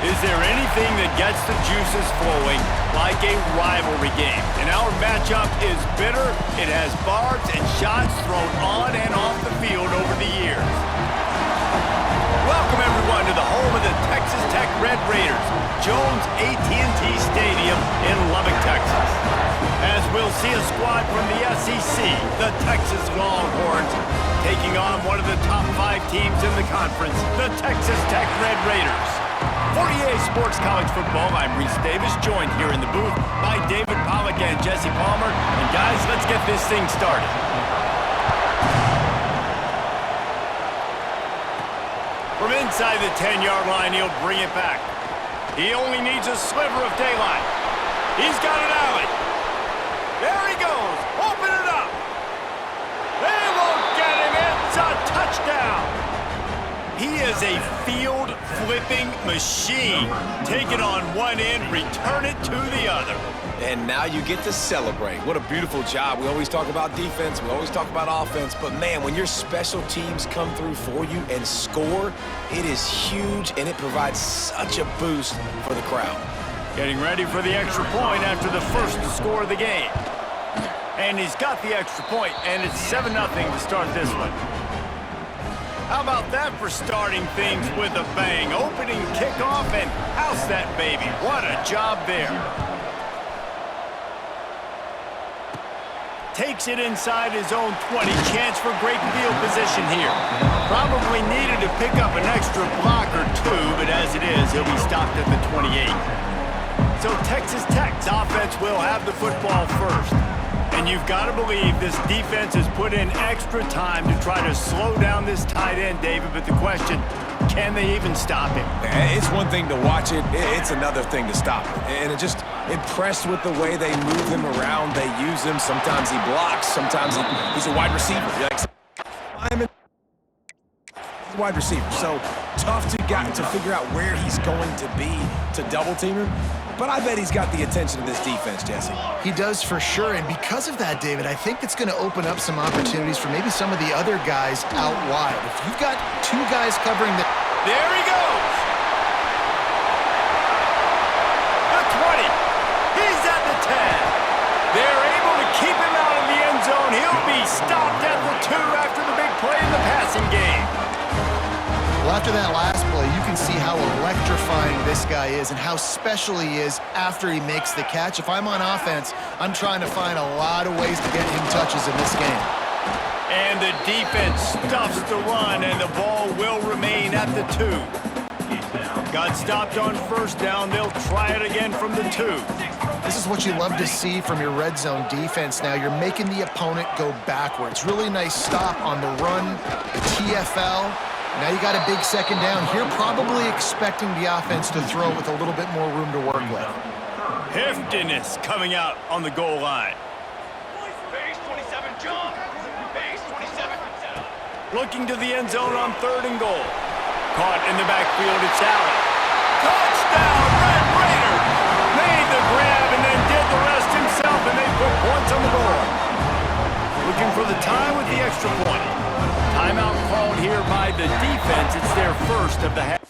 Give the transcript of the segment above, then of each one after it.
Is there anything that gets the juices flowing like a rivalry game? And our matchup is bitter. It has barbs and shots thrown on and off the field over the years. Welcome, everyone, to the home of the Texas Tech Red Raiders, Jones AT&T Stadium in Lubbock, Texas. As we'll see a squad from the SEC, the Texas Longhorns, taking on one of the top 5 teams in the conference, the Texas Tech Red Raiders. For EA Sports College Football, I'm Reese Davis, joined here in the booth by David Pollack and Jesse Palmer. And guys, let's get this thing started. From inside the 10-yard line, he'll bring it back. He only needs a sliver of daylight. He's got an alley. There he goes. Open it up. They won't get him. It's a touchdown. He is a field-flipping machine. Take it on one end, return it to the other. And now you get to celebrate. What a beautiful job. We always talk about defense, we always talk about offense, but man, when your special teams come through for you and score, it is huge, and it provides such a boost for the crowd. Getting ready for the extra point after the first score of the game. And he's got the extra point, and it's 7-0 to start this one. How about that for starting things with a bang? Opening kickoff and house that baby. What a job there. Takes it inside his own 20. Chance for great field position here. Probably needed to pick up an extra block or two, but as it is, he'll be stopped at the 28. So Texas Tech's offense will have the football first. And you've got to believe this defense has put in extra time to try to slow down this tight end, David. But the question, can they even stop him? It's one thing to watch it. It's another thing to stop it. And it just impressed with the way they move him around. They use him. Sometimes he blocks. Sometimes he's a wide receiver. I'm a wide receiver. So tough to figure out where he's going to be to double team him. But I bet he's got the attention of this defense, Jesse. He does for sure, and because of that, David, I think it's going to open up some opportunities for maybe some of the other guys out wide. If you've got 2 guys covering the... There he goes! The 20. He's at the 10. They're able to keep him out of the end zone. He'll be stopped at the 2 after the big play in the passing game. Well, after that last play, you can see how electrifying this guy is and how special he is after he makes the catch. If I'm on offense, I'm trying to find a lot of ways to get him touches in this game. And the defense stuffs the run, and the ball will remain at the 2. Got stopped on first down. They'll try it again from the 2. This is what you love to see from your red zone defense now. You're making the opponent go backwards. Really nice stop on the run, the TFL. Now you got a big second down here, probably expecting the offense to throw with a little bit more room to work with. Heftiness coming out on the goal line. Base 27, John. Base 27. Looking to the end zone on 3rd and goal. Caught in the backfield, it's Allen. Touchdown, Red Raiders! Made the grab and then did the rest himself, and they put points on the board. Looking for the tie with the extra point. Timeout called here by the defense. It's their first of the half.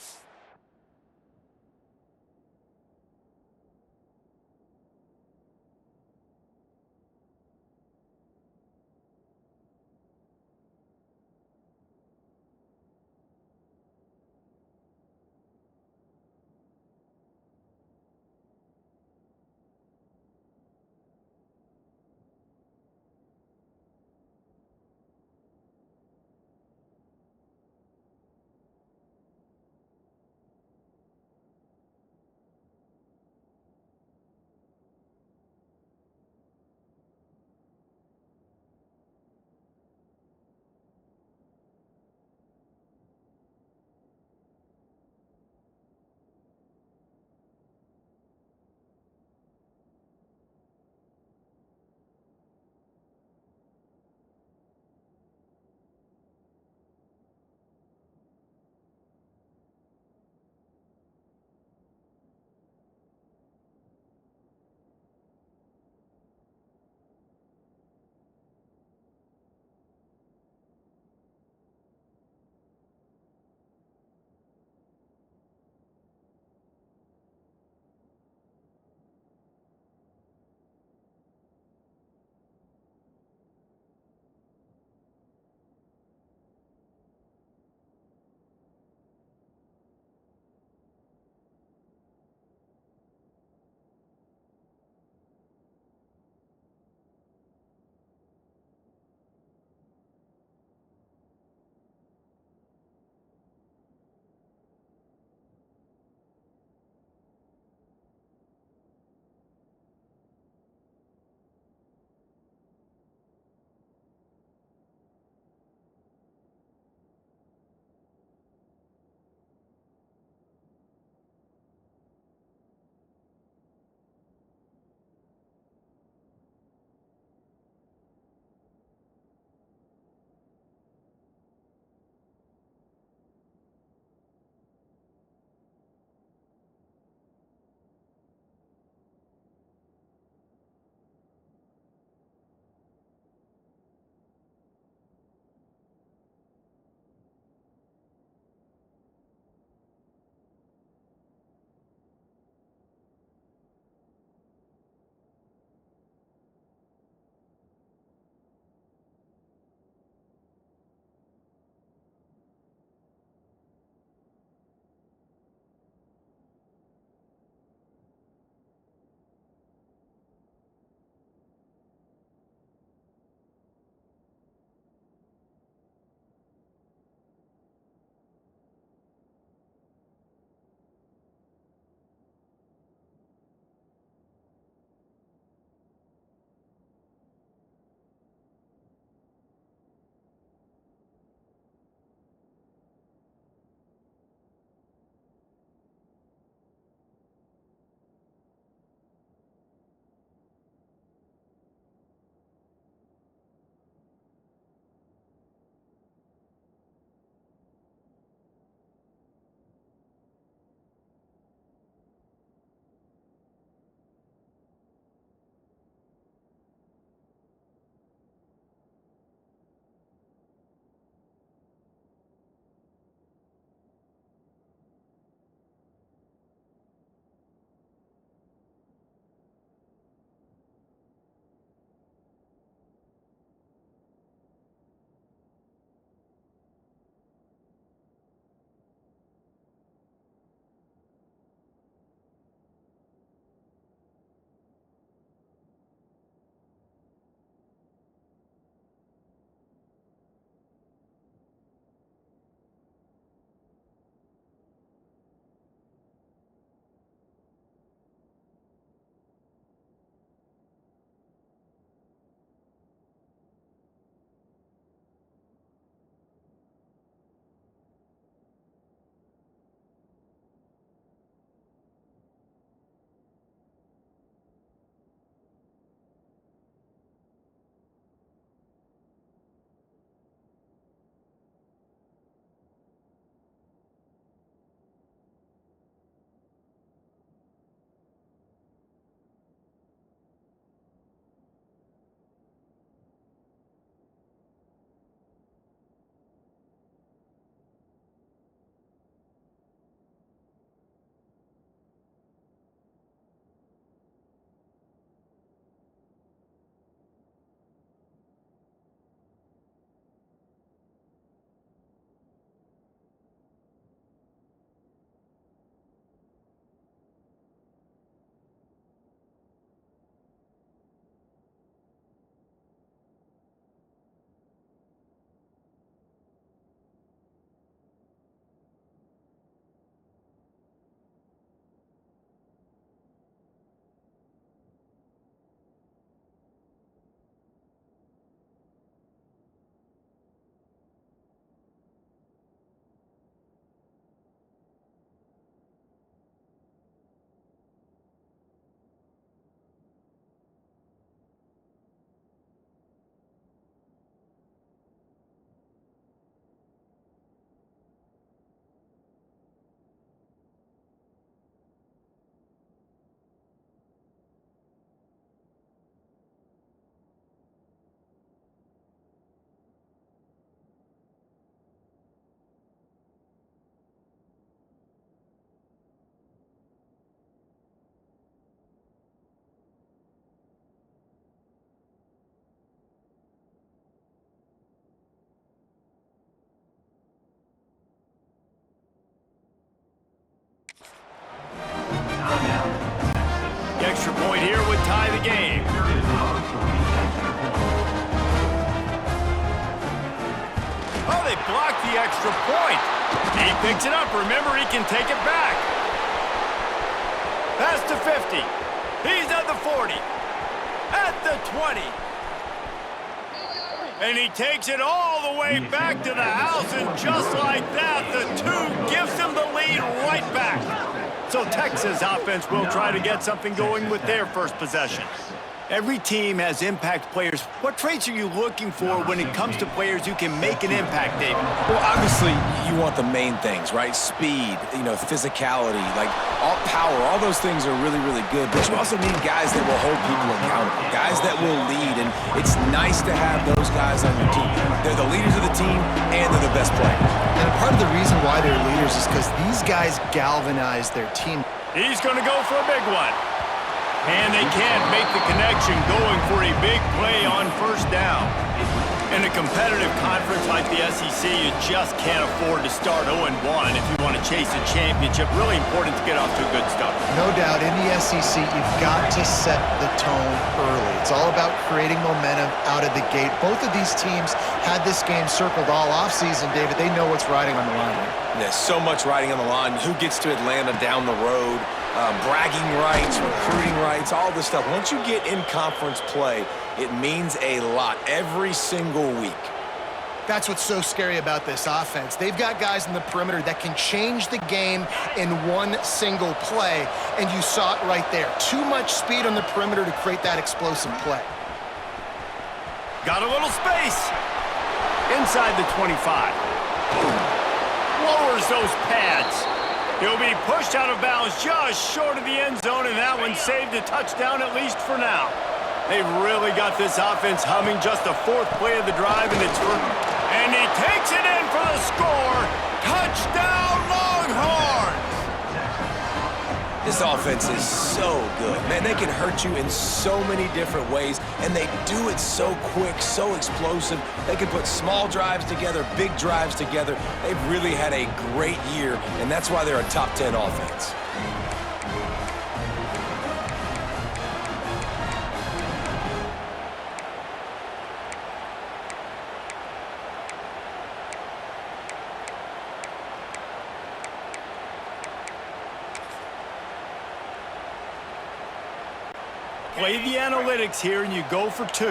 would tie the game. Oh, they blocked the extra point. He picks it up. Remember, he can take it back. Pass to 50. He's at the 40. At the 20. And he takes it all the way back to the house, and just like that, the 2 gives him the lead right back. So Texas offense will try to get something going with their first possession. Every team has impact players. What traits are you looking for when it comes to players who can make an impact, David? Well, obviously, you want the main things, right? Speed, physicality, like all power, all those things are really, really good. But you also need guys that will hold people accountable, guys that will lead. And it's nice to have those guys on your team. They're the leaders of the team, and they're the best players. And part of the reason why they're leaders is because these guys galvanize their team. He's going to go for a big one. And they can't make the connection going for a big play on first down. In a competitive conference like the SEC, you just can't afford to start 0-1 if you want to chase a championship. Really important to get off to a good start. No doubt, in the SEC, you've got to set the tone early. It's all about creating momentum out of the gate. Both of these teams had this game circled all offseason, David. They know what's riding on the line here. There's so much riding on the line. Who gets to Atlanta down the road? Bragging rights, recruiting rights, all this stuff. Once you get in conference play, it means a lot every single week. That's what's so scary about this offense. They've got guys in the perimeter that can change the game in one single play, and you saw it right there. Too much speed on the perimeter to create that explosive play. Got a little space. Inside the 25. Lowers those pads. He'll be pushed out of bounds just short of the end zone, and that one saved a touchdown at least for now. They've really got this offense humming. Just the 4th play of the drive, and it's and he takes it in for the score. Touchdown, Longhorns! This offense is so good. Man, they can hurt you in so many different ways, and they do it so quick, so explosive. They can put small drives together, big drives together. They've really had a great year, and that's why they're a top 10 offense. Play the analytics here, and you go for 2.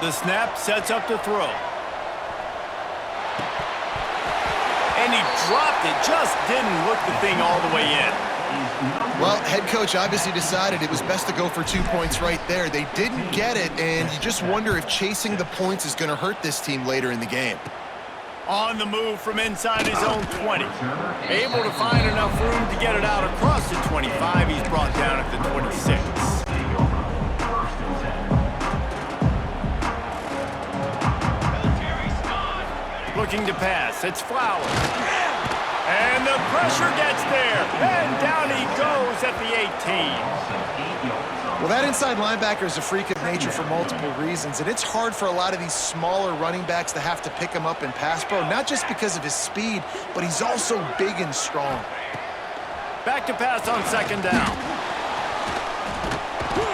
The snap sets up the throw. And he dropped it, just didn't look the thing all the way in. Well, head coach obviously decided it was best to go for 2 points right there. They didn't get it, and you just wonder if chasing the points is going to hurt this team later in the game. On the move from inside his own 20. Able to find enough room to get it out across the 25. He's brought down at the 26. Looking to pass. It's Flowers. And the pressure gets there. And down he goes at the 18. Well, that inside linebacker is a freak of nature for multiple reasons, and it's hard for a lot of these smaller running backs to have to pick him up in pass pro, not just because of his speed, but he's also big and strong. Back to pass on 2nd down.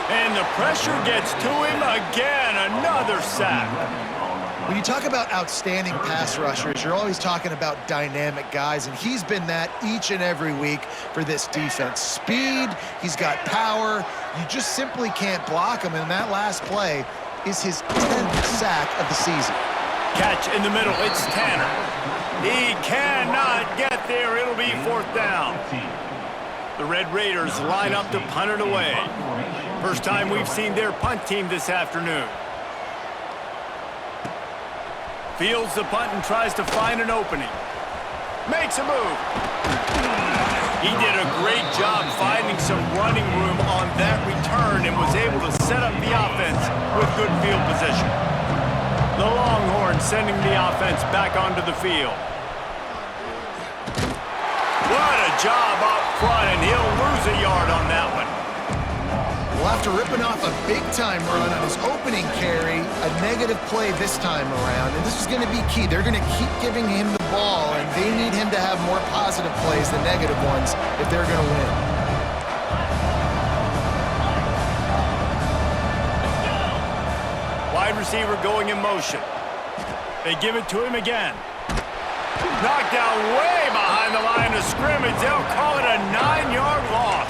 And the pressure gets to him again. Another sack. When you talk about outstanding pass rushers, you're always talking about dynamic guys, and he's been that each and every week for this defense. Speed, he's got power. You just simply can't block him, and that last play is his 10th sack of the season. Catch in the middle. It's Tanner. He cannot get there. It'll be 4th down. The Red Raiders line up to punt it away. First time we've seen their punt team this afternoon. Fields the punt and tries to find an opening. Makes a move. He did a great job finding some running room on that return and was able to set up the offense with good field position. The Longhorns sending the offense back onto the field. What a job up front, and he'll lose a yard on that one. Well, after ripping off a big-time run on his opening carry, a negative play this time around, and this is going to be key. They're going to keep giving him the ball, and they need him to have more positive plays than negative ones if they're going to win. Wide receiver going in motion. They give it to him again. Knocked down way behind the line of scrimmage. They'll call it a 9-yard loss.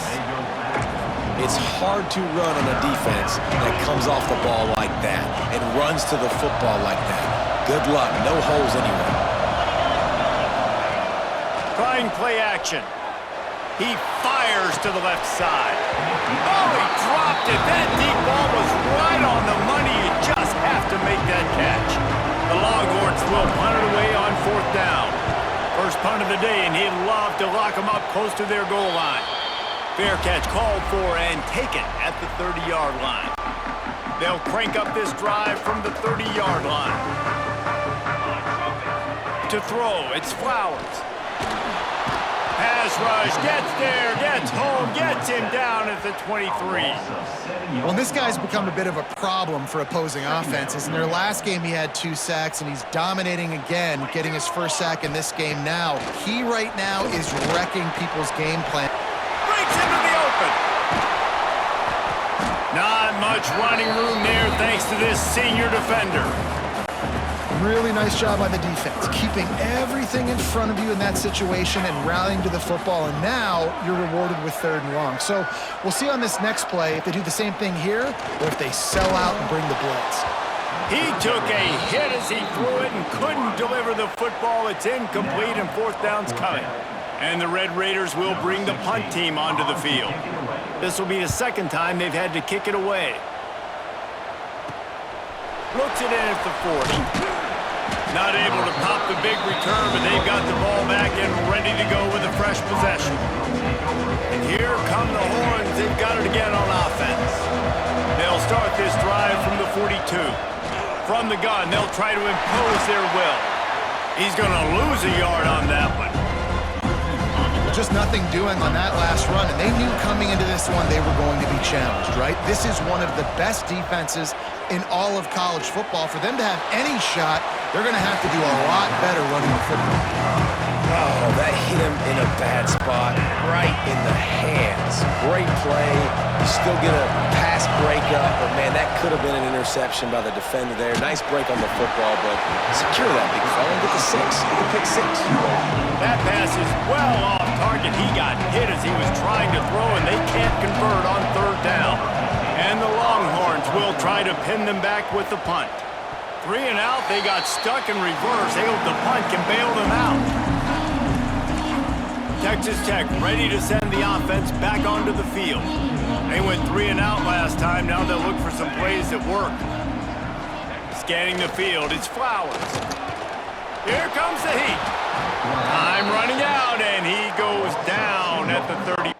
It's hard to run on a defense that comes off the ball like that and runs to the football like that. Good luck. No holes anywhere. Trying play action. He fires to the left side. Oh, he dropped it. That deep ball was right on the money. You just have to make that catch. The Longhorns will punt it away on 4th down. First punt of the day, and he'd love to lock them up close to their goal line. Fair catch called for and taken at the 30-yard line. They'll crank up this drive from the 30-yard line. To throw, it's Flowers. Pass rush, gets there, gets home, gets him down at the 23. Well, this guy's become a bit of a problem for opposing offenses. In their last game, he had 2 sacks, and he's dominating again, getting his first sack in this game now. He right now is wrecking people's game plan. Breaks into the open. Not much running room there thanks to this senior defender. Really nice job by the defense, keeping everything in front of you in that situation and rallying to the football, and now you're rewarded with 3rd and long. So we'll see on this next play if they do the same thing here or if they sell out and bring the blitz. He took a hit as he threw it and couldn't deliver the football. It's incomplete and 4th down's coming. And the Red Raiders will bring the punt team onto the field. This will be the 2nd time they've had to kick it away. Looks it in at the 40. Not able to pop the big return, but they've got the ball back and ready to go with a fresh possession. And here come the Horns. They've got it again on offense. They'll start this drive from the 42. From the gun, they'll try to impose their will. He's going to lose a yard on that one. Just nothing doing on that last run, and they knew coming into this one they were going to be challenged, right? This is one of the best defenses in all of college football. For them to have any shot, they're going to have to do a lot better running the football. Oh, that hit him in a bad spot, right in the hands. Great play. You still get a pass breakup, but man, that could have been an interception by the defender there. Nice break on the football, but secure that big fella and get the 6. Get the pick 6. That pass is well off target. He got hit as he was trying to throw, and they can't convert on 3rd down. And the Longhorns will try to pin them back with the punt. 3 and out, they got stuck in reverse. They hope the punt can bail them out. Texas Tech ready to send the offense back onto the field. They went 3 and out last time. Now they'll look for some plays that work. Scanning the field, it's Flowers. Here comes the heat. Time running out, and he goes down at the 30.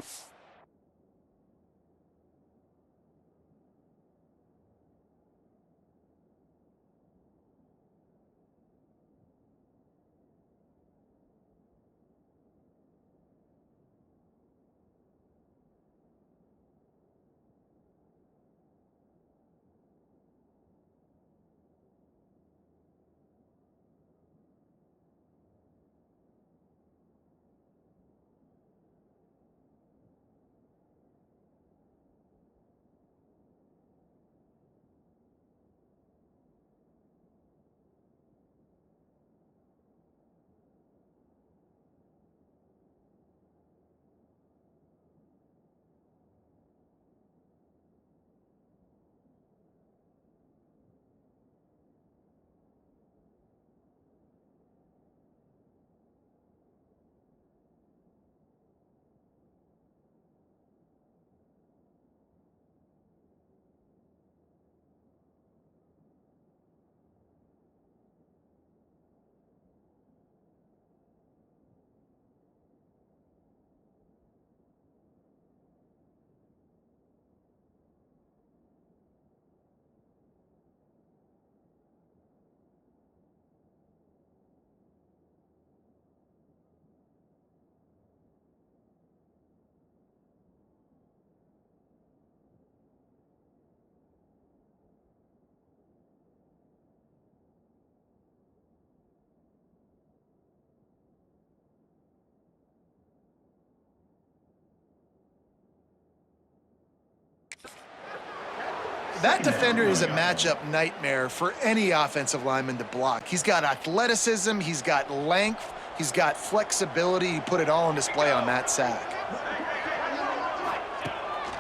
That defender is a matchup nightmare for any offensive lineman to block. He's got athleticism, he's got length, he's got flexibility. He put it all on display on that sack.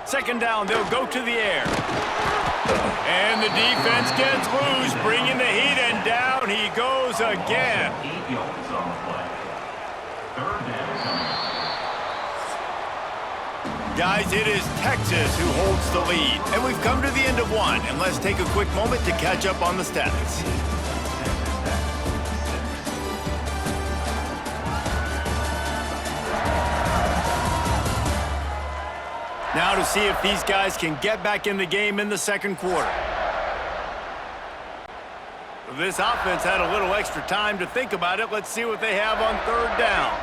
Second down, they'll go to the air. And the defense gets loose, bringing the heat, and down he goes again. 8 yards on the play. Third down. Guys, it is Texas who holds the lead, and we've come to the end of one, and let's take a quick moment to catch up on the stats. Now to see if these guys can get back in the game in the second quarter. This offense had a little extra time to think about it. Let's see what they have on third down.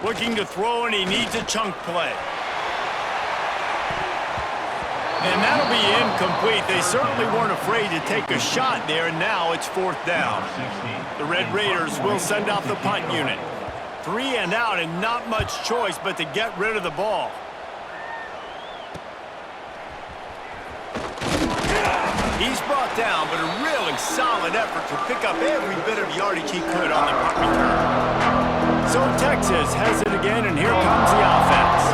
Looking to throw, and he needs a chunk play. And that'll be incomplete. They certainly weren't afraid to take a shot there, and now it's fourth down. The Red Raiders will send out the punt unit. 3 and out, and not much choice but to get rid of the ball. He's brought down, but a really solid effort to pick up every bit of yardage he could on the punt return. So Texas has it again, and here comes the offense.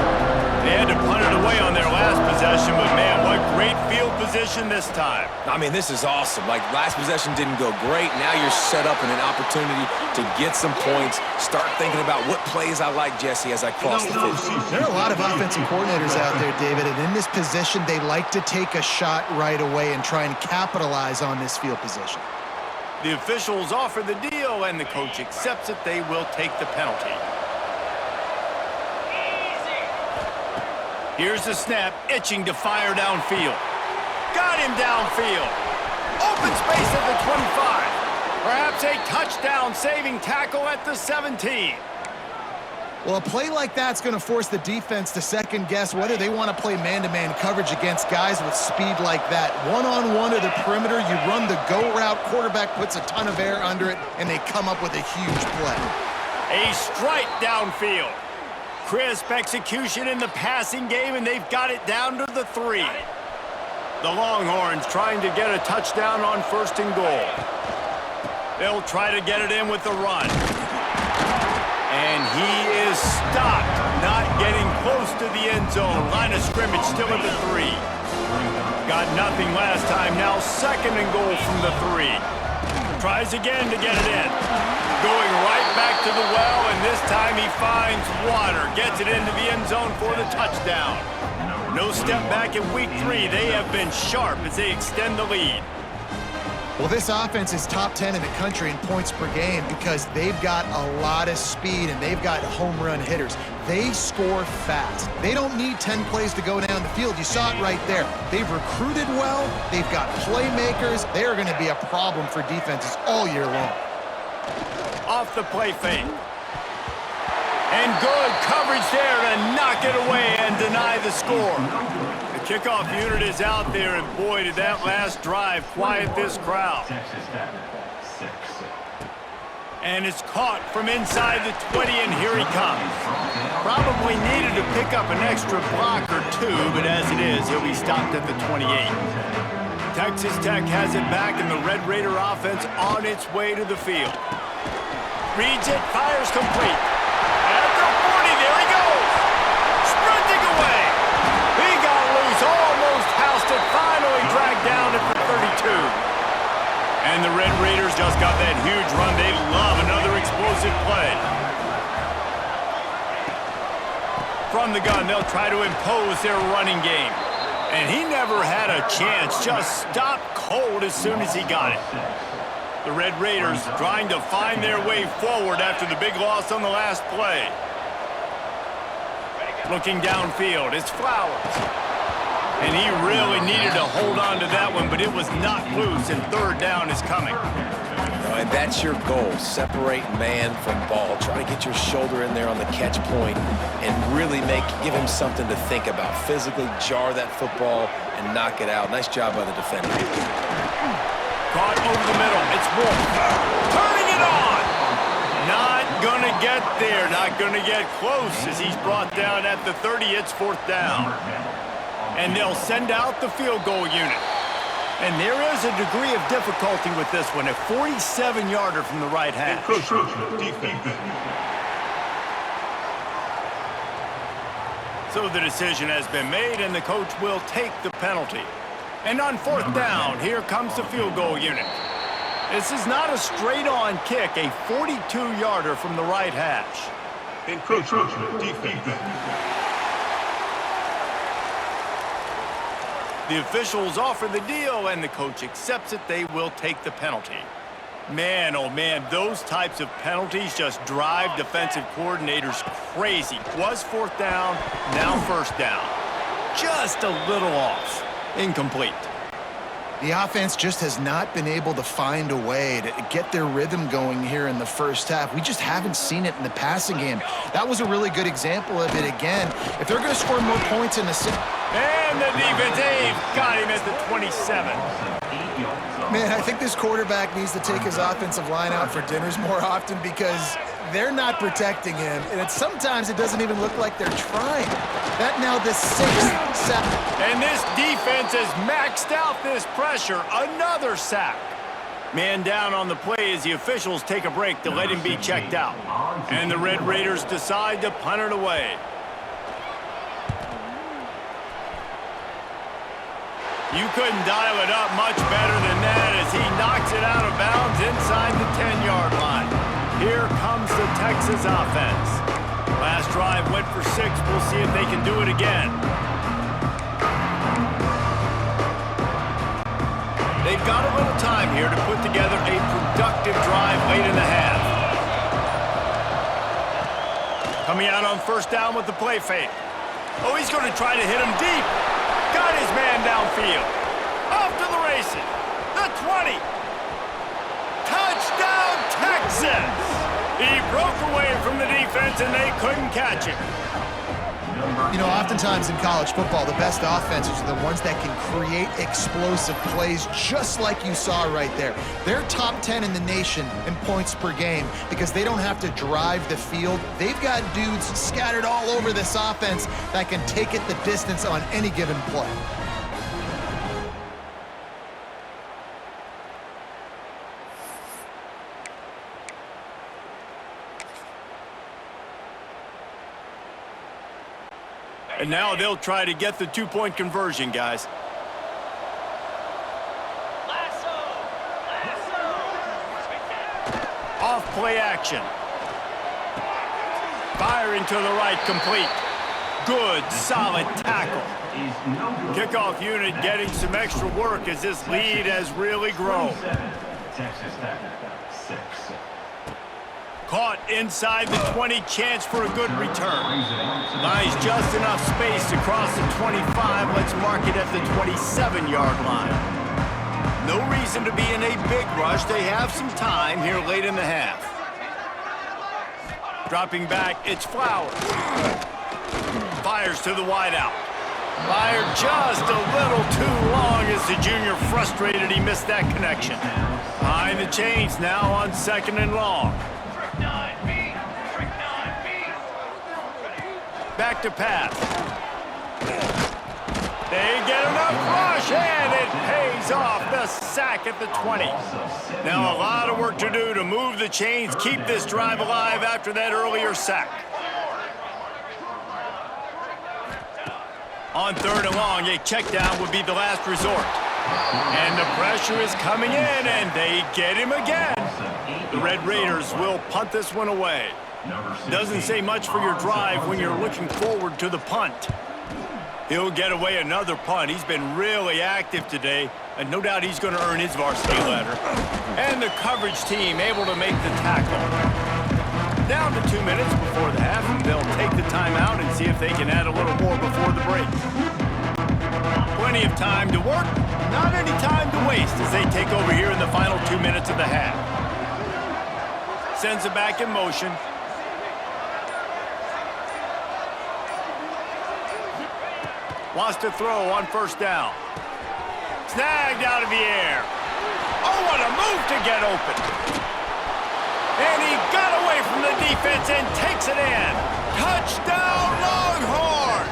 They had to punt it away on their last possession, but man, what great field position this time. I mean, this is awesome. Like, last possession didn't go great. Now you're set up in an opportunity to get some points. Start thinking about what plays I like, Jesse, as I cross the 50. There are a lot of offensive coordinators out there, David, and in this position, they like to take a shot right away and try and capitalize on this field position. The officials offer the deal, and the coach accepts it. They will take the penalty. Here's the snap, itching to fire downfield. Got him downfield. Open space at the 25. Perhaps a touchdown-saving tackle at the 17. Well, a play like that's going to force the defense to second-guess whether they want to play man-to-man coverage against guys with speed like that. One-on-one to the perimeter, you run the go route, quarterback puts a ton of air under it, and they come up with a huge play. A strike downfield. Crisp execution in the passing game, and they've got it down to the 3. The Longhorns trying to get a touchdown on first and goal. They'll try to get it in with the run. And he is stopped, not getting close to the end zone. Line of scrimmage still at the 3. Got nothing last time, now second and goal from the 3. Tries again to get it in. Going right back to the well, and this time he finds water. Gets it into the end zone for the touchdown. No step back in week 3. They have been sharp as they extend the lead. Well, this offense is top 10 in the country in points per game because they've got a lot of speed and they've got home run hitters. They score fast. They don't need 10 plays to go down the field. You saw it right there. They've recruited well. They've got playmakers. They are going to be a problem for defenses all year long. Off the play fake. And good coverage there to knock it away and deny the score. The kickoff unit is out there, and boy, did that last drive quiet this crowd. And it's caught from inside the 20, and here he comes. Probably needed to pick up an extra block or 2, but as it is, he'll be stopped at the 28. Texas Tech has it back, and the Red Raider offense on its way to the field. Reads it, fires complete. At the 40, there he goes. Sprinting away. He got loose, almost housed it, finally dragged down at the 32. And the Red Raiders just got that huge run. They love another explosive play. From the gun, they'll try to impose their running game. And he never had a chance, just stopped cold as soon as he got it. The Red Raiders trying to find their way forward after the big loss on the last play. Looking downfield, it's Flowers. And he really needed to hold on to that one, but it was not loose, and third down is coming. And that's your goal. Separate man from ball. Try to get your shoulder in there on the catch point and really give him something to think about. Physically jar that football and knock it out. Nice job by the defender. Caught over the middle. It's Wolf. Turning it on. Not gonna get there, not gonna get close as he's brought down at the 30. It's 4th down. And they'll send out the field goal unit. And there is a degree of difficulty with this one, a 47-yarder from the right hash. So the decision has been made, and the coach will take the penalty. And on 4th down, here comes the field goal unit. This is not a straight-on kick, a 42-yarder from the right hash. Encroachment defense. The officials offer the deal, and the coach accepts it. They will take the penalty. Man, oh man, those types of penalties just drive defensive coordinators crazy. Was 4th down, now 1st down. Just a little off. Incomplete. The offense just has not been able to find a way to get their rhythm going here in the first half. We just haven't seen it in the passing game. That was a really good example of it again. If they're going to score more points in the... And the defense got him at the 27. Man, I think this quarterback needs to take his offensive line out for dinners more often because they're not protecting him. And sometimes it doesn't even look like they're trying. That now the 6th sack. And this defense has maxed out this pressure. Another sack. Man down on the play as the officials take a break to let him be checked out. And the Red Raiders decide to punt it away. You couldn't dial it up much better than that as he knocks it out of bounds inside the 10-yard line. Here comes the Texas offense. Last drive went for 6. We'll see if they can do it again. They've got a little time here to put together a productive drive late in the half. Coming out on 1st down with the play fake. Oh, he's going to try to hit him deep. Got his man downfield. Off to the races. The 20. Touchdown, Texas! He broke away from the defense, and they couldn't catch him. You know, oftentimes in college football, the best offenses are the ones that can create explosive plays just like you saw right there. They're top 10 in the nation in points per game because they don't have to drive the field. They've got dudes scattered all over this offense that can take it the distance on any given play. And now they'll try to get the 2-point conversion, guys. Off play action. Firing to the right, complete. Good, solid tackle. Kickoff unit getting some extra work as this lead has really grown. Texas Tech, 6. Caught inside the 20, chance for a good return. Buys just enough space to cross the 25. Let's mark it at the 27-yard line. No reason to be in a big rush. They have some time here late in the half. Dropping back, it's Flowers. Fires to the wideout. Fired just a little too long as the junior frustrated he missed that connection. Behind the chains now on 2nd and long. Back to pass. They get enough rush, and it pays off. The sack at the 20. Now a lot of work to do to move the chains, keep this drive alive after that earlier sack. On 3rd and long, a check down would be the last resort. And the pressure is coming in, and they get him again. The Red Raiders will punt this one away. Doesn't say much for your drive when you're looking forward to the punt. He'll get away another punt. He's been really active today, and no doubt he's going to earn his varsity letter. And the coverage team able to make the tackle. Down to 2 minutes before the half, and they'll take the timeout and see if they can add a little more before the break. Plenty of time to work, not any time to waste as they take over here in the final 2 minutes of the half. Sends it back in motion. Wants to throw on 1st down. Snagged out of the air. Oh, what a move to get open. And he got away from from the defense and takes it in. Touchdown, Longhorns!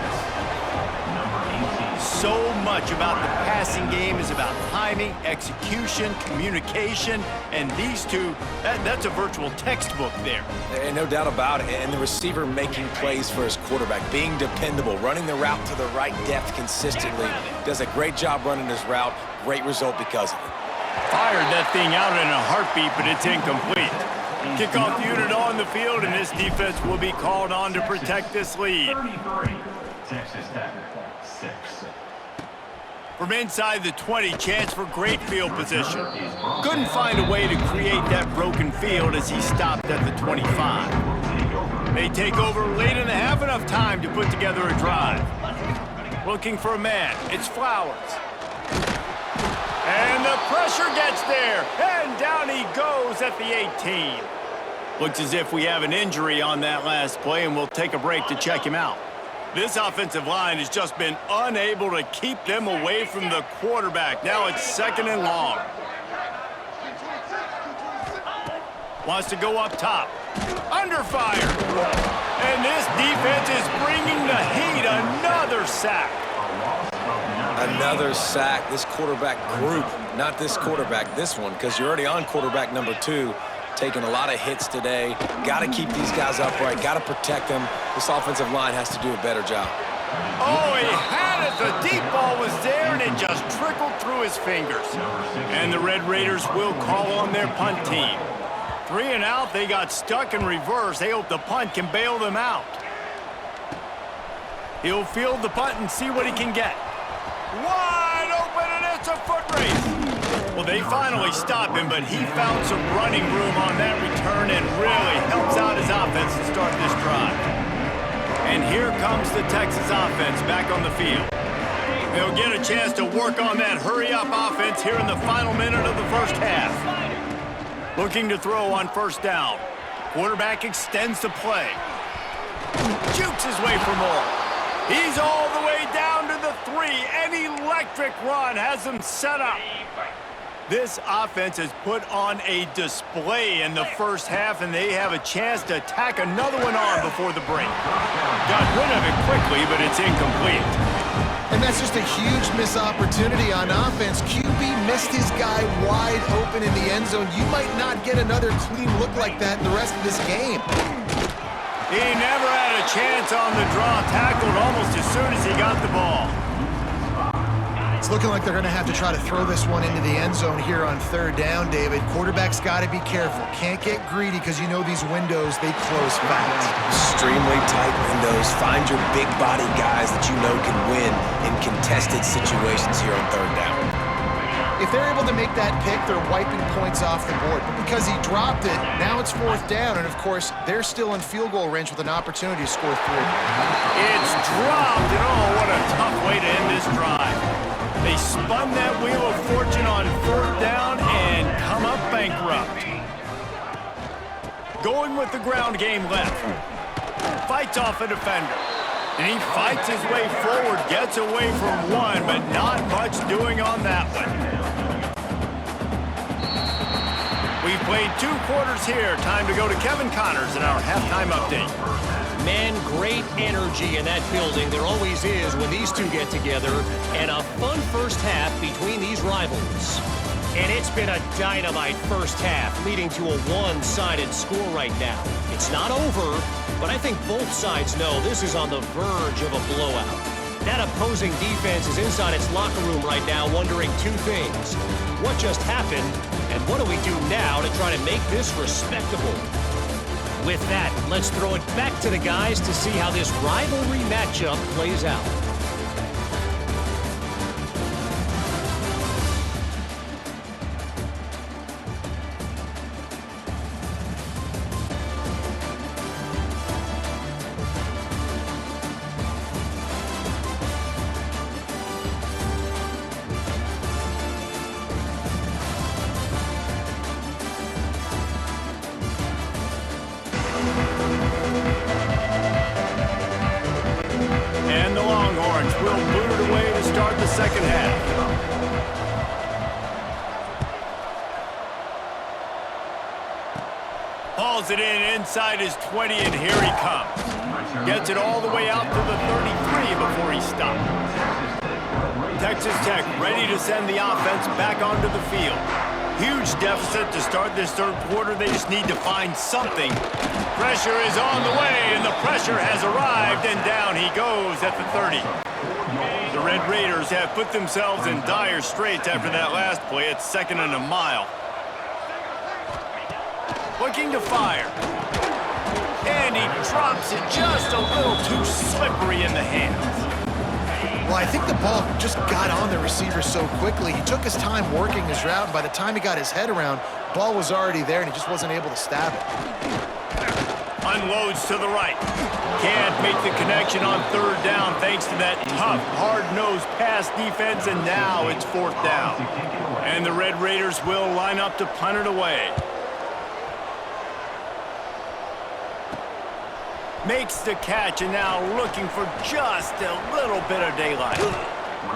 So much about the passing game is about timing, execution, communication, and these two, that's a virtual textbook there. And no doubt about it. And the receiver making plays for his quarterback, being dependable, running the route to the right depth consistently. Does a great job running his route. Great result because of it. Fired that thing out in a heartbeat, but it's incomplete. Kickoff unit on the field, and this defense will be called on to protect this lead. 33, Texas Tech, 6. From inside the 20, chance for great field position. Couldn't find a way to create that broken field as he stopped at the 25. They take over late in the half, enough time to put together a drive. Looking for a man, it's Flowers. And the pressure gets there, and down he goes at the 18. Looks as if we have an injury on that last play, and we'll take a break to check him out. This offensive line has just been unable to keep them away from the quarterback. Now it's 2nd and long. Wants to go up top. Under fire. And this defense is bringing the heat. Another sack. Another sack. This quarterback group, not this quarterback, this one, because you're already on quarterback number 2. Taking a lot of hits today. Got to keep these guys upright. Got to protect them. This offensive line has to do a better job. Oh, he had it. The deep ball was there, and it just trickled through his fingers. And the Red Raiders will call on their punt team. 3 and out. They got stuck in reverse. They hope the punt can bail them out. He'll field the punt and see what he can get. Wide open, and it's a foot race. Well, they finally stop him, but he found some running room on that return and really helps out his offense to start this drive. And here comes the Texas offense back on the field. They'll get a chance to work on that hurry-up offense here in the final minute of the first half. Looking to throw on first down. Quarterback extends the play. Jukes his way for more. He's all the way down to the 3. An electric run has him set up. This offense has put on a display in the first half, and they have a chance to tack another one on before the break. Got rid of it quickly, but it's incomplete. And that's just a huge missed opportunity on offense. QB missed his guy wide open in the end zone. You might not get another clean look like that in the rest of this game. He never had a chance on the draw, tackled almost as soon as he got the ball. It's looking like they're going to have to try to throw this one into the end zone here on 3rd down, David. Quarterback's got to be careful. Can't get greedy because you know these windows, they close fast. Extremely tight windows. Find your big body guys that you know can win in contested situations here on 3rd down. If they're able to make that pick, they're wiping points off the board. But because he dropped it, now it's 4th down. And, of course, they're still in field goal range with an opportunity to score 3. It's dropped, and oh, what a tough way to end this drive. They spun that wheel of fortune on 4th down and come up bankrupt. Going with the ground game left. Fights off a defender. And he fights his way forward, gets away from one, but not much doing on that one. We've played 2 quarters here. Time to go to Kevin Connors in our halftime update. Man, great energy in that building. There always is when these two get together. And a fun first half between these rivals. And it's been a dynamite first half, leading to a one-sided score right now. It's not over, but I think both sides know this is on the verge of a blowout. That opposing defense is inside its locker room right now wondering 2 things. What just happened, and what do we do now to try to make this respectable? With that, let's throw it back to the guys to see how this rivalry matchup plays out. And the Longhorns will boot it away to start the second half. Hauls it in inside his 20, and here he comes. Gets it all the way out to the 33 before he stops. Texas Tech ready to send the offense back onto the field. Huge deficit to start this third quarter. They just need to find something. Pressure is on the way, and the pressure has arrived, and down he goes at the 30. The Red Raiders have put themselves in dire straits after that last play. It's 2nd and a mile. Looking to fire. And he drops it just a little too slippery in the hands. Well, I think the ball just got on the receiver so quickly. He took his time working his route, and by the time he got his head around, ball was already there, and he just wasn't able to stab it. Unloads to the right. Can't make the connection on 3rd down thanks to that tough, hard-nosed pass defense, and now it's 4th down. And the Red Raiders will line up to punt it away. Makes the catch, and now looking for just a little bit of daylight.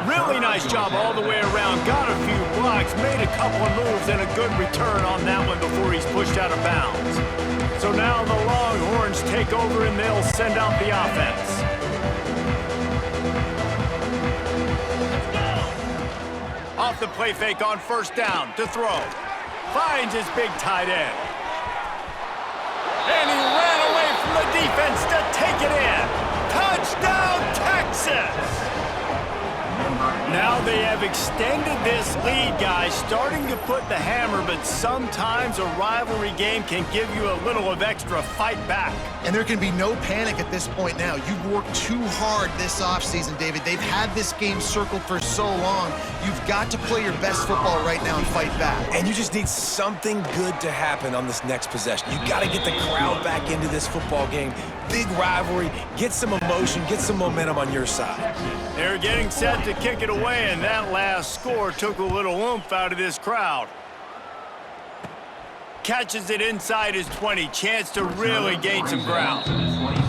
Really nice job all the way around. Got a few blocks, made a couple of moves, and a good return on that one before he's pushed out of bounds. So now the Longhorns take over, and they'll send out the offense. Off the play fake on 1st down to throw. Finds his big tight end. And he ran away from the defense to take it in. Touchdown, Texas! Now they have extended this lead, guys, starting to put the hammer, but sometimes a rivalry game can give you a little of extra fight back. And there can be no panic at this point now. You've worked too hard this offseason, David. They've had this game circled for so long. You've got to play your best football right now and fight back. And you just need something good to happen on this next possession. You got to get the crowd back into this football game. Big rivalry, get some emotion, get some momentum on your side. They're getting set to kick it away, and that last score took a little oomph out of this crowd. Catches it inside his 20, chance to really gain some ground.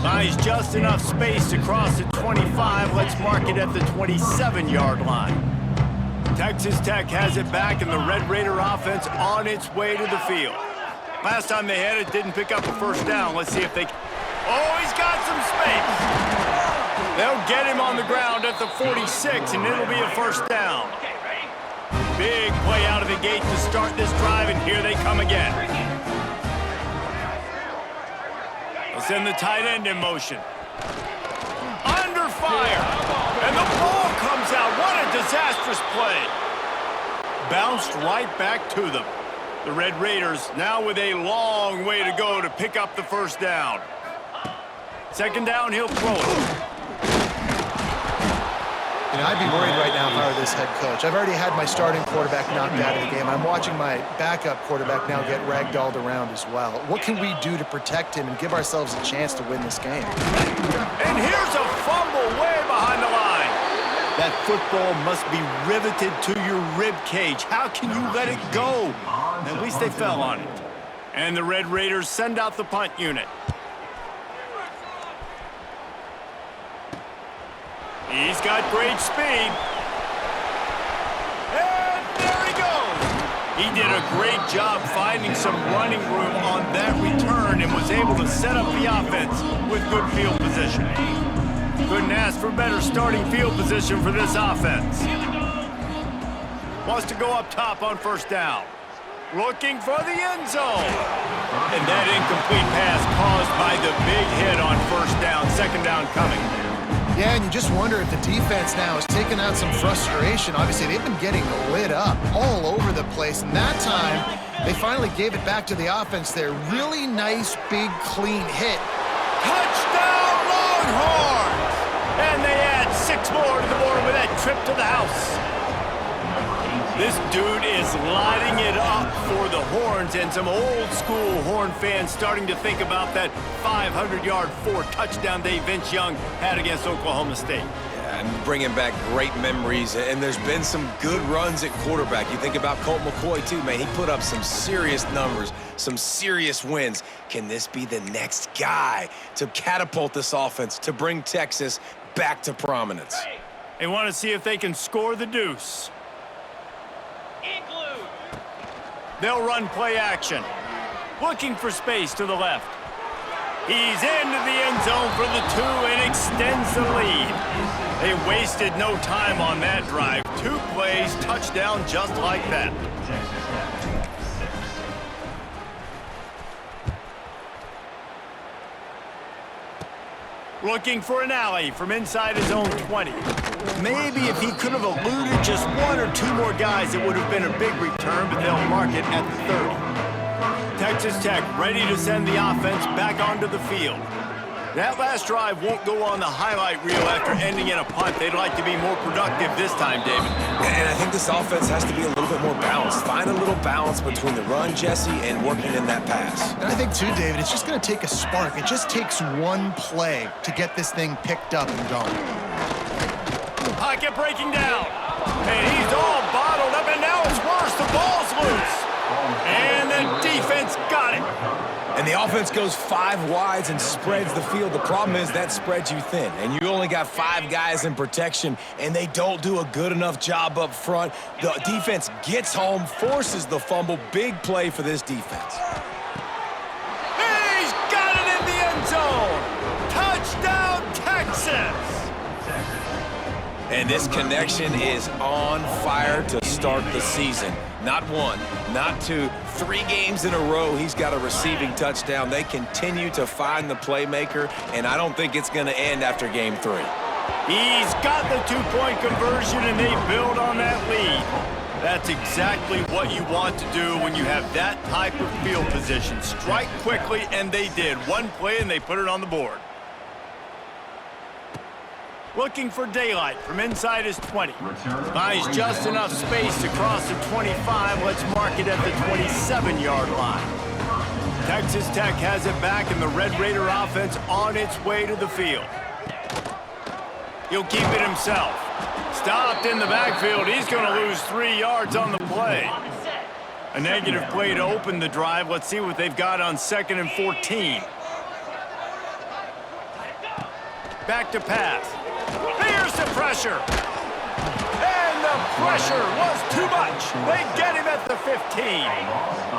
Buys just enough space to cross the 25. Let's mark it at the 27-yard line. Texas Tech has it back, and the Red Raider offense on its way to the field. Last time they had it, didn't pick up a 1st down. Let's see if they... Oh, he's got some space. They'll get him on the ground at the 46, and it'll be a 1st down. Big play out of the gate to start this drive, and here they come again. They'll send the tight end in motion. Under fire, and the ball comes out. What a disastrous play. Bounced right back to them. The Red Raiders now with a long way to go to pick up the 1st down. 2nd down, he'll throw it. You know, I'd be worried right now if I were this head coach. I've already had my starting quarterback knocked out of the game. I'm watching my backup quarterback now get ragdolled around as well. What can we do to protect him and give ourselves a chance to win this game? And here's a fumble way behind the line. That football must be riveted to your rib cage. How can you let it go? At least they fell on it. And the Red Raiders send out the punt unit. He's got great speed. And there he goes. He did a great job finding some running room on that return and was able to set up the offense with good field position. Couldn't ask for better starting field position for this offense. Wants to go up top on 1st down. Looking for the end zone. And that incomplete pass caused by the big hit on 1st down. 2nd down coming. Yeah, and you just wonder if the defense now has taken out some frustration. Obviously, they've been getting lit up all over the place. And that time, they finally gave it back to the offense there. Really nice, big, clean hit. Touchdown, Longhorns! And they add 6 more to the board with that trip to the house. This dude is lighting it up for the Horns, and some old-school Horn fans starting to think about that 500-yard 4-touchdown day Vince Young had against Oklahoma State. Yeah, and bringing back great memories, and there's been some good runs at quarterback. You think about Colt McCoy, too, man. He put up some serious numbers, some serious wins. Can this be the next guy to catapult this offense, to bring Texas back to prominence? They want to see if they can score the deuce. They'll run play action. looking for space to the left. He's into the end zone for the 2 and extends the lead. They wasted no time on that drive. 2 plays, touchdown just like that. Looking for an alley from inside his own 20. Maybe if he could have eluded just 1 or 2 more guys, it would have been a big return, but they'll mark it at the 30. Texas Tech ready to send the offense back onto the field. That last drive won't go on the highlight reel after ending in a punt. They'd like to be more productive this time, David. And I think this offense has to be a little bit more balanced. Find a little balance between the run, Jesse, and working in that pass. And I think, too, David, it's just going to take a spark. It just takes 1 play to get this thing picked up and going. Pocket breaking down. And he's all bottled up, and now it's worse. The ball's loose. And the defense got it. And the offense goes 5 wides and spreads the field. The problem is that spreads you thin, and you only got 5 guys in protection, and they don't do a good enough job up front. The defense gets home, forces the fumble. Big play for this defense. He's got it in the end zone. Touchdown, Texas. And this connection is on fire to start the season. Not 1, not 2, 3 games in a row he's got a receiving touchdown. They continue to find the playmaker, and I don't think it's going to end after game 3. He's got the 2-point conversion, and they build on that lead. That's exactly what you want to do when you have that type of field position. Strike quickly, and they did. 1 play, and they put it on the board. Looking for daylight from inside his 20. Buys just enough space to cross the 25. Let's mark it at the 27-yard line. Texas Tech has it back, and the Red Raider offense on its way to the field. He'll keep it himself. Stopped in the backfield. He's going to lose 3 yards on the play. A negative play to open the drive. Let's see what they've got on 2nd and 14. Back to pass. Here's the pressure. And the pressure was too much. They get him at the 15.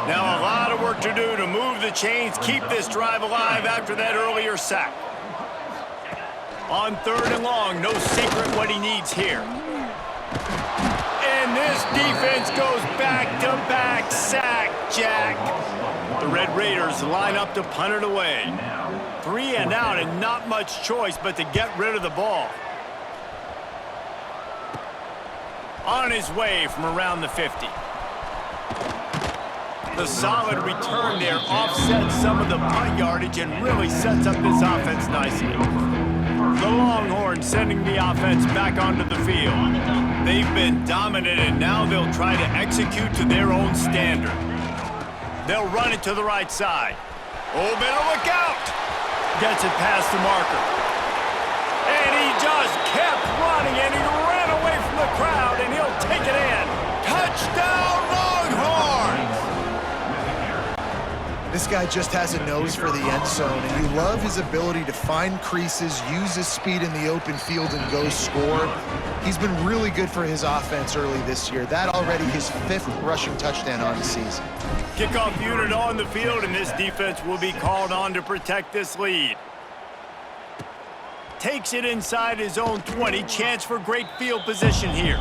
Now a lot of work to do to move the chains, keep this drive alive after that earlier sack. On 3rd and long, no secret what he needs here. And this defense goes back-to-back sack, Jack. The Red Raiders line up to punt it away. 3 and out, and not much choice but to get rid of the ball. On his way from around the 50. The solid return there offsets some of the punt yardage and really sets up this offense nicely. The Longhorns sending the offense back onto the field. They've been dominant, and now they'll try to execute to their own standard. They'll run it to the right side. Oh, better look out! Gets it past the marker. And he just kept running, and he ran away from the crowd, and he'll take it in. Touchdown, Longhorns! This guy just has a nose for the end zone, and you love his ability to find creases, use his speed in the open field, and go score. He's been really good for his offense early this year. That already his 5th rushing touchdown on the season. Kickoff unit on the field, and this defense will be called on to protect this lead. Takes it inside his own 20. Chance for great field position here.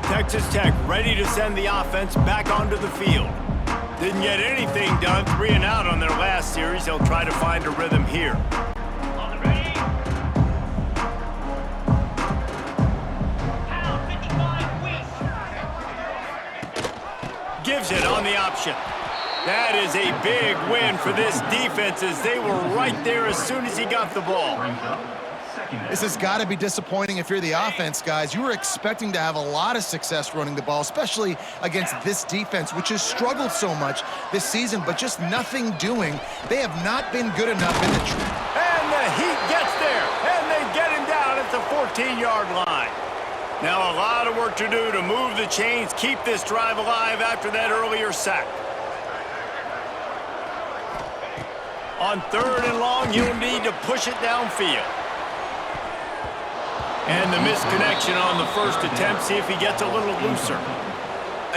Texas Tech ready to send the offense back onto the field. Didn't get anything done. 3 and out on their last series. They'll try to find a rhythm here. On the ready. Pound 55 wins. Gives it on the option. That is a big win for this defense, as they were right there as soon as he got the ball. This has got to be disappointing if you're the offense, guys. You were expecting to have a lot of success running the ball, especially against this defense, which has struggled so much this season, but just nothing doing. They have not been good enough in the... And the heat gets there, and they get him down at the 14-yard line. Now a lot of work to do to move the chains, keep this drive alive after that earlier sack. On 3rd and long, you'll need to push it downfield. And the misconnection on the first attempt. See if he gets a little looser.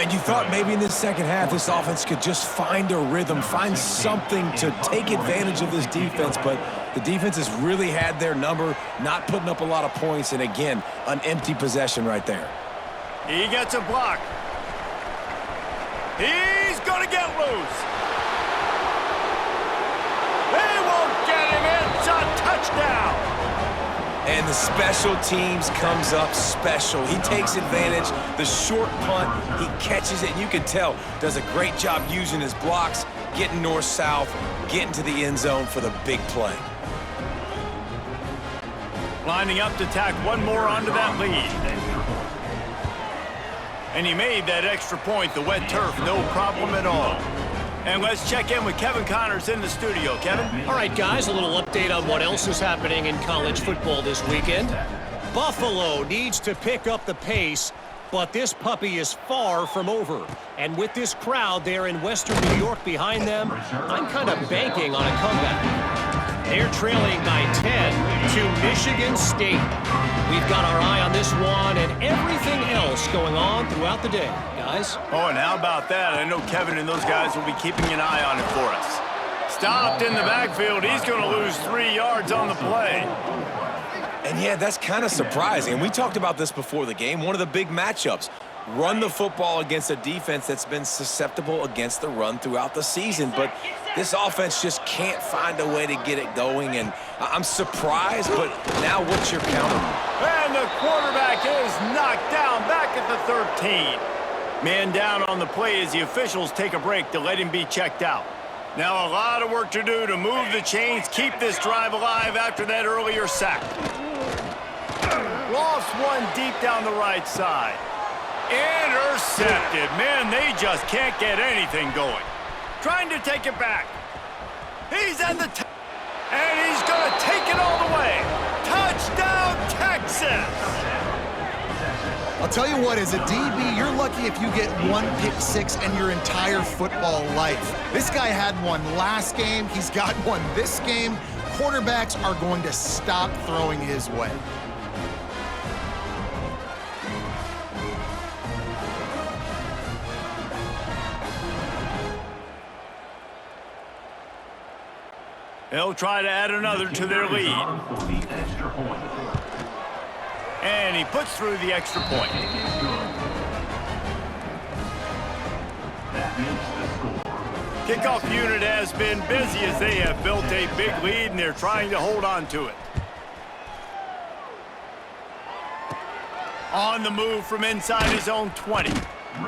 And you thought maybe in this second half this offense could just find a rhythm, find something to take advantage of this defense, but the defense has really had their number, not putting up a lot of points, and again, an empty possession right there. He gets a block. He's going to get loose. They won't get him. It's a touchdown. And the special teams comes up special. He takes advantage. The short punt, he catches it, and you can tell, does a great job using his blocks, getting north-south, getting to the end zone for the big play. Lining up to tack one more onto that lead. And he made that extra point, the wet turf, no problem at all. And let's check in with Kevin Connors in the studio. Kevin? All right, guys, a little update on what else is happening in college football this weekend. Buffalo needs to pick up the pace, but this puppy is far from over. And with this crowd there in Western New York behind them, I'm kind of banking on a comeback. They're trailing by 10 to Michigan State. We've got our eye on this one and everything else going on throughout the day, guys. Oh, and how about that? I know Kevin and those guys will be keeping an eye on it for us. Stopped in the backfield. He's going to lose 3 yards on the play. And yeah, that's kind of surprising. And we talked about this before the game. One of the big matchups. Run the football against a defense that's been susceptible against the run throughout the season. But this offense just can't find a way to get it going. And I'm surprised, but now what's your counter? And the quarterback is knocked down back at the 13. Man down on the play as the officials take a break to let him be checked out. Now a lot of work to do to move the chains, keep this drive alive after that earlier sack. Lost one deep down the right side. Intercepted. Man, they just can't get anything going. Trying to take it back. He's at the and he's going to take it all the way. Touchdown, Texas! I'll tell you what, as a DB, you're lucky if you get one pick six in your entire football life. This guy had one last game. He's got one this game. Quarterbacks are going to stop throwing his way. They'll try to add another to their lead. And he puts through the extra point. Kickoff unit has been busy as they have built a big lead and they're trying to hold on to it. On the move from inside his own 20.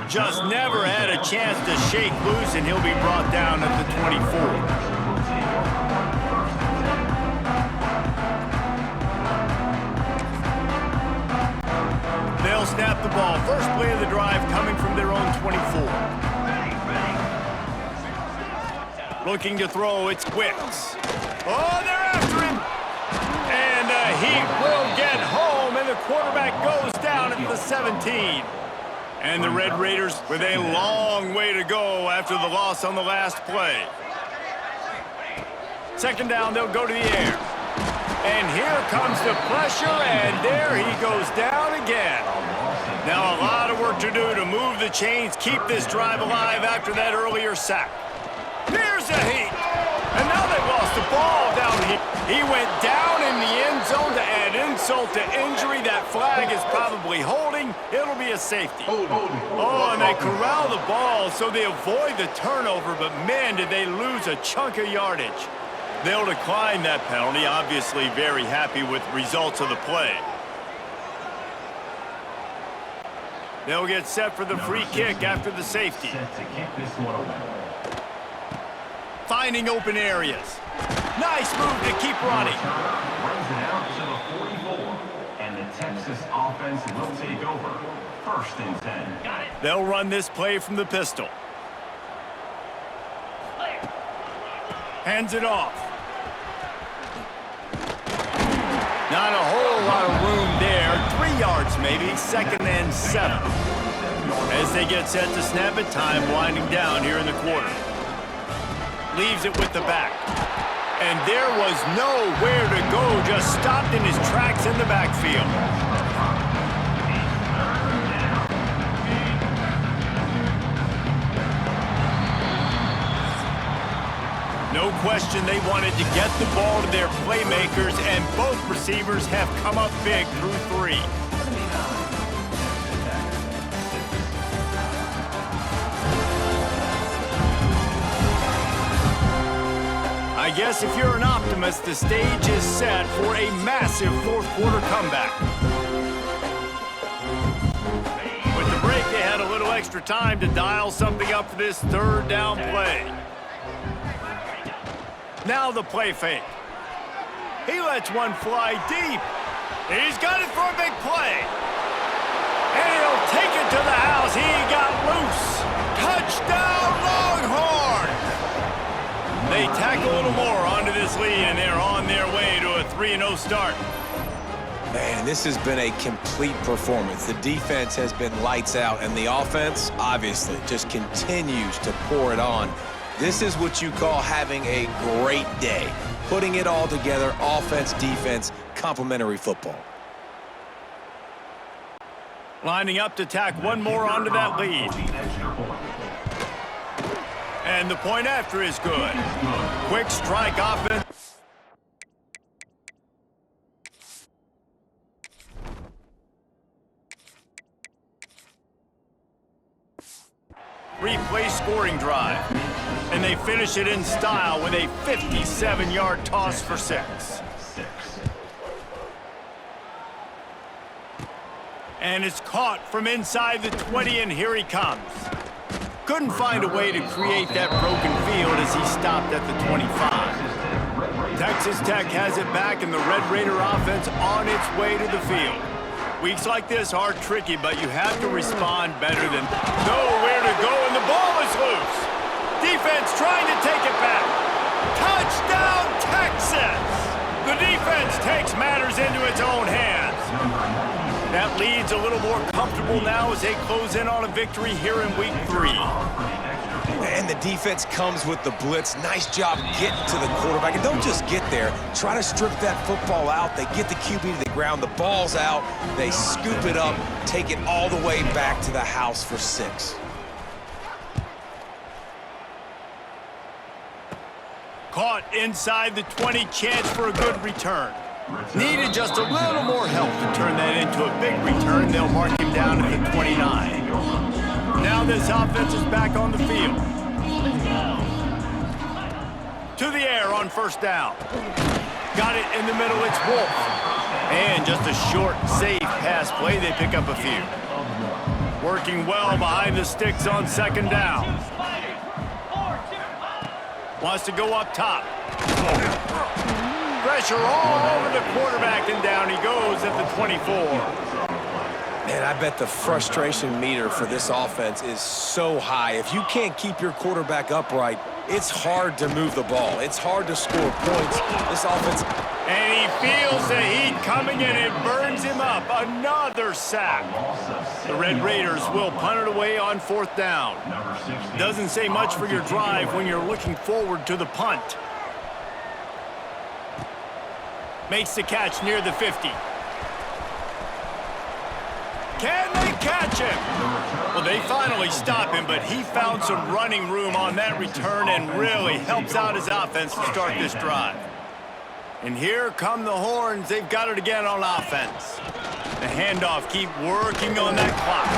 Just never had a chance to shake loose and he'll be brought down at the 24. They'll snap the ball. First play of the drive coming from their own 24. Looking to throw, it's Wicks. Oh, they're after him. And the Heat will get home, and the quarterback goes down at the 17. And the Red Raiders with a long way to go after the loss on the last play. Second down, they'll go to the air. And here comes the pressure, and there he goes down again. Now a lot of work to do to move the chains, keep this drive alive after that earlier sack. Here's the Heat. And now they've lost the ball down here. He went down in the end zone to add insult to injury. That flag is probably holding. It'll be a safety. Oh, and they corral the ball so they avoid the turnover, but man, did they lose a chunk of yardage. They'll decline that penalty, obviously very happy with results of the play. They'll get set for the free kick after the safety. Finding open areas. Nice move to keep running. Runs it out to the 44, and the Texas offense will take over. First and 10. They'll run this play from the pistol. Hands it off. Not a whole lot of room there. 3 yards maybe, second and 7. As they get set to snap it, time winding down here in the quarter. Leaves it with the back. And there was nowhere to go, just stopped in his tracks in the backfield. No question they wanted to get the ball to their playmakers, and both receivers have come up big through 3. I guess if you're an optimist, the stage is set for a massive fourth-quarter comeback. With the break, they had a little extra time to dial something up for this third down play. Now the play fake. He lets one fly deep. He's got it for a big play. And he'll take it to the house. He got loose. Touchdown, Longhorns! They tack a little more onto this lead, and they're on their way to a 3-0 start. Man, this has been a complete performance. The defense has been lights out, and the offense, obviously, just continues to pour it on. This is what you call having a great day. Putting it all together, offense, defense, complementary football. Lining up to tack one more onto that lead. And the point after is good. Quick strike offense. Replay scoring drive. And they finish it in style with a 57-yard toss for 6. And it's caught from inside the 20, and here he comes. Couldn't find a way to create that broken field as he stopped at the 25. Texas Tech has it back, and the Red Raider offense on its way to the field. Weeks like this are tricky, but you have to respond better than nowhere to go, and the ball is loose. Defense trying to take it back. Touchdown, Texas! The defense takes matters into its own hands. That lead's a little more comfortable now as they close in on a victory here in week 3. And the defense comes with the blitz. Nice job getting to the quarterback. And don't just get there. Try to strip that football out. They get the QB to the ground. The ball's out. They scoop it up, take it all the way back to the house for 6. Caught inside the 20, chance for a good return. Needed just a little more help to turn that into a big return. They'll mark him down at the 29. Now this offense is back on the field. To the air on first down. Got it in the middle, it's Wolf. And just a short, safe pass play, they pick up a few. Working well behind the sticks on second down. Wants to go up top. Pressure all over the quarterback, and down he goes at the 24. Man, I bet the frustration meter for this offense is so high. If you can't keep your quarterback upright, it's hard to move the ball. It's hard to score points. This offense... And he feels the heat coming, and it burns him up. Another sack. The Red Raiders will punt it away on fourth down. Doesn't say much for your drive when you're looking forward to the punt. Makes the catch near the 50. Can they catch him? Well, they finally stop him, but he found some running room on that return and really helps out his offense to start this drive. And here come the Horns. They've got it again on offense. The handoff, keep working on that clock.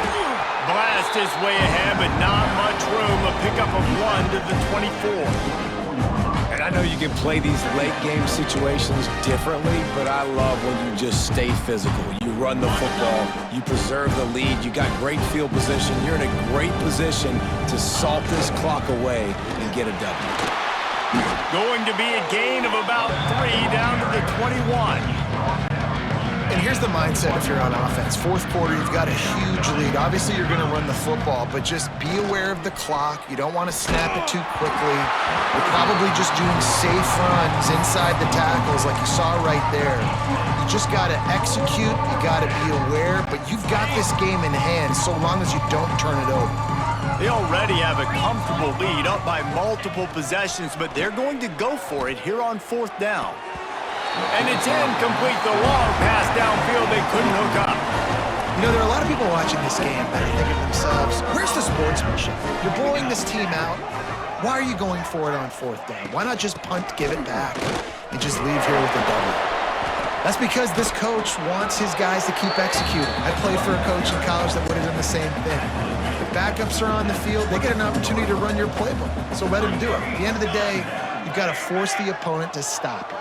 Blast his way ahead, but not much room. A pickup of 1 to the 24. And I know you can play these late game situations differently, but I love when you just stay physical. You run the football, you preserve the lead, you got great field position. You're in a great position to salt this clock away and get a W. Going to be a gain of about 3 down to the 21. And here's the mindset if you're on offense. Fourth quarter, you've got a huge lead. Obviously, you're going to run the football, but just be aware of the clock. You don't want to snap it too quickly. You're probably just doing safe runs inside the tackles like you saw right there. You just got to execute. You got to be aware, but you've got this game in hand so long as you don't turn it over. They already have a comfortable lead, up by multiple possessions, but they're going to go for it here on fourth down. And it's incomplete. The long pass downfield, they couldn't hook up. You know, there are a lot of people watching this game that are thinking to themselves, where's the sportsmanship? You're blowing this team out. Why are you going for it on 4th down? Why not just punt, give it back, and just leave here with a double? That's because this coach wants his guys to keep executing. I played for a coach in college that would have done the same thing. If backups are on the field, they get an opportunity to run your playbook, so let them do it. At the end of the day, you've got to force the opponent to stop you.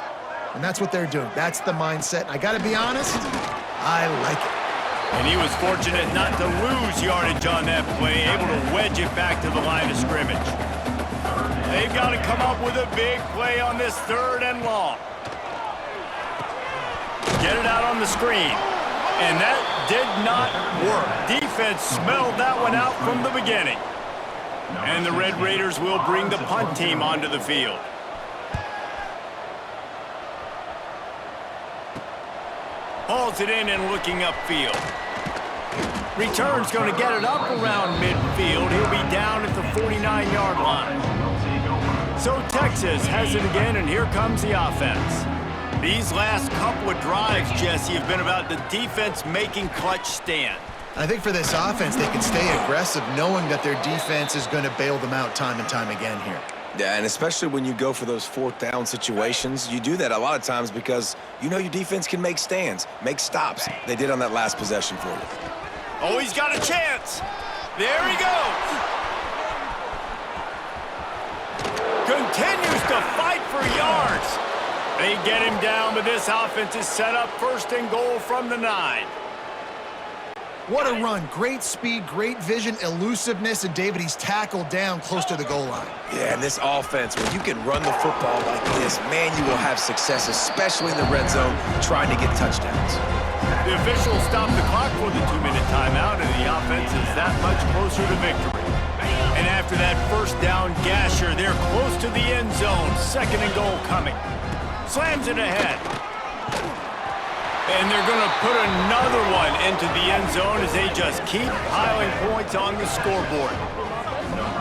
And that's what they're doing. That's the mindset. I got to be honest, I like it. And he was fortunate not to lose yardage on that play, able to wedge it back to the line of scrimmage. They've got to come up with a big play on this 3rd and long. Get it out on the screen. And that did not work. Defense smelled that one out from the beginning. And the Red Raiders will bring the punt team onto the field. Hauls it in and looking upfield. Return's going to get it up around midfield. He'll be down at the 49-yard line. So Texas has it again, and here comes the offense. These last couple of drives, Jesse, have been about the defense making clutch stand. I think for this offense, they can stay aggressive knowing that their defense is going to bail them out time and time again here. Yeah, and especially when you go for those 4th down situations, you do that a lot of times because you know your defense can make stands, make stops. They did on that last possession for you. Oh, he's got a chance. There he goes. Continues to fight for yards. They get him down, but this offense is set up 1st and goal from the 9. What a run. Great speed, great vision, elusiveness, and David, he's tackled down close to the goal line. Yeah, and this offense, when you can run the football like this, man, you will have success, especially in the red zone, trying to get touchdowns. The officials stopped the clock for the 2-minute timeout, and the offense is that much closer to victory. And after that 1st down gasher, they're close to the end zone. 2nd and goal coming. Slams it ahead. And they're going to put another one into the end zone as they just keep piling points on the scoreboard.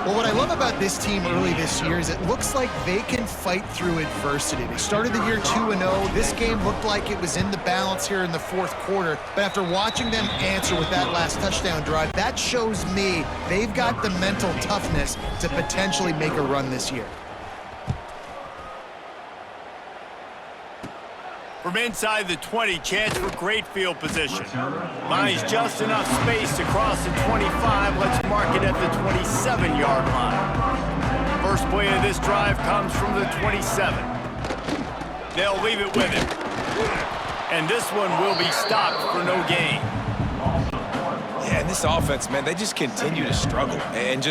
Well, what I love about this team early this year is it looks like they can fight through adversity. They started the year 2-0. This game looked like it was in the balance here in the 4th quarter. But after watching them answer with that last touchdown drive, that shows me they've got the mental toughness to potentially make a run this year. From inside the 20, chance for great field position. Buys just enough space to cross the 25. Let's mark it at the 27-yard line. First play of this drive comes from the 27. They'll leave it with him. And this one will be stopped for no gain. Yeah, and this offense, man, they just continue to struggle. And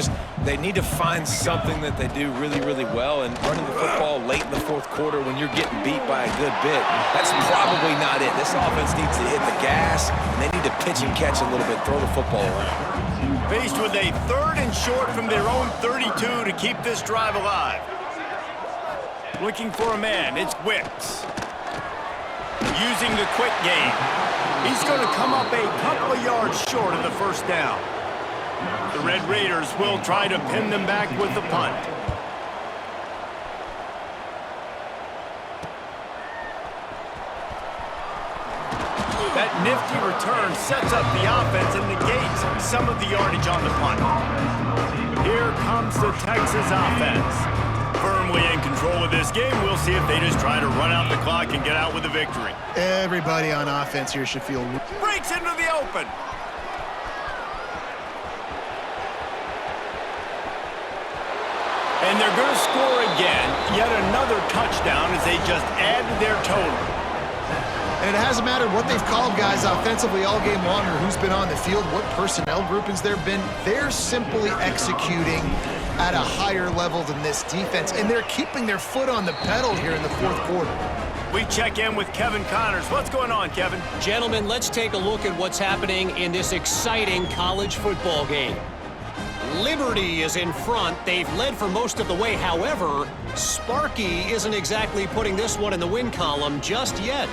they need to find something that they do really, really well. And running the football late in the 4th quarter when you're getting beat by a good bit, that's probably not it. This offense needs to hit the gas, and they need to pitch and catch a little bit, throw the football around. Faced with a 3rd and short from their own 32 to keep this drive alive. Looking for a man, it's Wicks. Using the quick game. He's going to come up a couple of yards short of the 1st down. The Red Raiders will try to pin them back with the punt. That nifty return sets up the offense and negates some of the yardage on the punt. Here comes the Texas offense. Firmly in control of this game. We'll see if they just try to run out the clock and get out with a victory. Everybody on offense here should feel... Breaks into the open. And they're going to score again. Yet another touchdown as they just add to their total. And it hasn't mattered what they've called guys offensively all game long or who's been on the field, what personnel groupings there have been. They're simply executing at a higher level than this defense, and they're keeping their foot on the pedal here in the 4th quarter. We check in with Kevin Connors. What's going on, Kevin? Gentlemen, let's take a look at what's happening in this exciting college football game. Liberty is in front. They've led for most of the way. However, Sparky isn't exactly putting this one in the win column just yet.